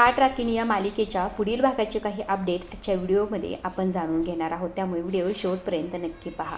पाठ राखीनी या मालिकेच्या पुढील भागाचे काही अपडेट आजच्या व्हिडिओमध्ये आपण जाणून घेणार आहोत, त्यामुळे व्हिडिओ शेवटपर्यंत नक्की पहा।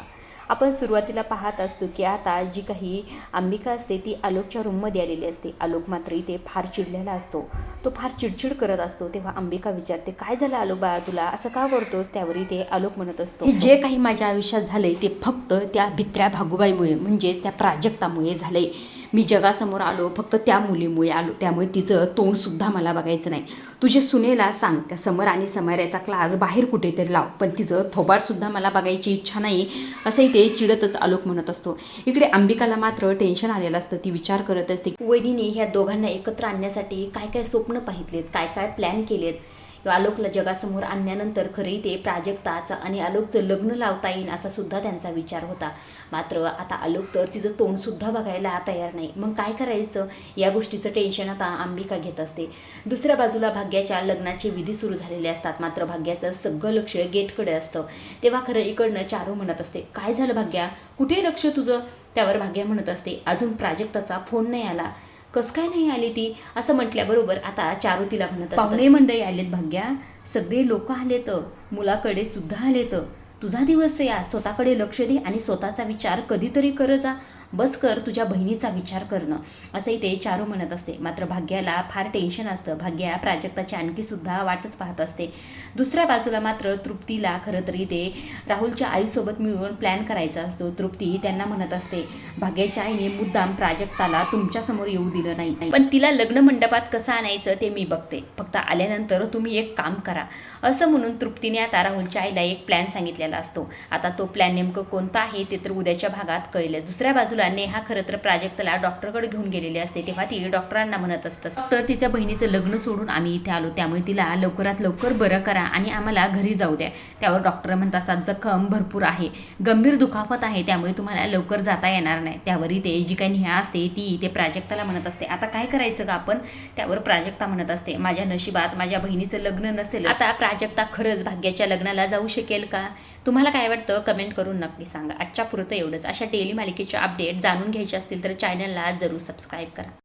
आपण सुरुवातीला पाहत असतो की आता जी काही अंबिका असते ती आलोकच्या रूममध्ये आलेली असते। आलोक मात्र इथे फार चिडलेला असतो, तो फार चिडचिड करत असतो। तेव्हा अंबिका विचारते, काय झालं आलोक बाळा, तुला असं का करतोस? त्यावर इथे आलोक म्हणत असतो, जे काही माझ्या आयुष्यात झालंय ते फक्त त्या भित्र्या भागूबाईमुळे, म्हणजेच त्या प्राजक्तामुळे झालंय। मी जगासमोर आलो फक्त त्या मुलीमुळे आलो, त्यामुळे तिचं तोंडसुद्धा मला बघायचं नाही। तुझे सुनेला सांग त्या समर आणि समार्याचा क्लास बाहेर कुठेतरी लाव, पण तिचं थोबाडसुद्धा मला बघायची इच्छा नाही, असंही ते चिडतच आलोक म्हणत असतो। इकडे अंबिकाला मात्र टेन्शन आलेलं असतं। ती विचार करत असते, वहिनीने ह्या दोघांना एकत्र आणण्यासाठी काय काय स्वप्न पाहितलेत, काय काय प्लॅन केलेत। आलोकला जगासमोर आणल्यानंतर खरंही ते प्राजक्ताचं आणि आलोकचं लग्न लावता येईल असा सुद्धा त्यांचा विचार होता। मात्र आता आलोक तर तिचं तोंडसुद्धा बघायला तयार नाही। मग काय करायचं या गोष्टीचं टेन्शन आता अंबिका घेत असते। दुसऱ्या बाजूला भाग्याच्या लग्नाचे विधी सुरू झालेले असतात, मात्र भाग्याचं सगळं लक्ष गेटकडे असतं। तेव्हा खरं इकडनं चारू म्हणत असते, काय झालं भाग्या, कुठे लक्ष तुझं? त्यावर भाग्या म्हणत असते, अजून प्राजक्ताचा फोन नाही आला। कस काय नाही आली ती? असं म्हटल्याबरोबर आता चारू तिला म्हणत असते, पाहुणे मंडळी आलेत भाग्या, सगळे लोक आलेत, मुलाकडे सुद्धा आलेत। तुझा दिवस या, स्वतःकडे लक्ष दे आणि स्वतःचा विचार कधीतरी कर जा, बस कर तुझ्या बहिणीचा विचार करणं, असंही ते चारू म्हणत असते। मात्र भाग्याला फार टेन्शन असतं। भाग्या प्राजक्ताची आणखी सुद्धा वाटच पाहत असते। दुसऱ्या बाजूला मात्र तृप्तीला खरं तरी ते राहुलच्या आईसोबत मिळून प्लॅन करायचा असतो। तृप्ती त्यांना म्हणत असते, भाग्याच्या आईने मुद्दाम प्राजक्ताला तुमच्यासमोर येऊ दिलं नाही, पण तिला लग्न मंडपात कसं आणायचं ते मी बघते, फक्त आल्यानंतर तुम्ही एक काम करा, असं म्हणून तृप्तीने आता राहुलच्या आईला एक प्लॅन सांगितलेला असतो। आता तो प्लॅन नेमकं कोणता आहे ते तर उद्याच्या भागात कळेल। दुसऱ्या बाजूला नेहा खरं तर प्राजक्ताला डॉक्टरकडे घेऊन गेलेली असते। तेव्हा ती डॉक्टरांना म्हणत असतं, डॉक्टर तिच्या बहिणीचं लग्न सोडून आम्ही इथे आलो, त्यामुळे तिला लवकरात लवकर बरं करा आणि आम्हाला घरी जाऊ द्या। त्यावर डॉक्टर म्हणत असतात, जखम भरपूर आहे, गंभीर दुखापत आहे, त्यामुळे तुम्हाला लवकर जाता येणार नाही। त्यावरही ते जी काही नेहा असते ती ते प्राजक्ताला म्हणत असते, आता काय करायचं का आपण? त्यावर प्राजक्ता म्हणत असते, माझ्या नशिबात माझ्या बहिणीचं लग्न नसेल। आता प्राजक्ता खरंच भाग्याच्या लग्नाला जाऊ शकेल का? तुम्हाला काय वाटतं कमेंट करून नक्की सांगा। आजच्या पुरतं एवढंच। अशा डेली मालिकेचे अपडेट जाणून घ्यायचे असतील तर चॅनलला जरूर सबस्क्राईब करा।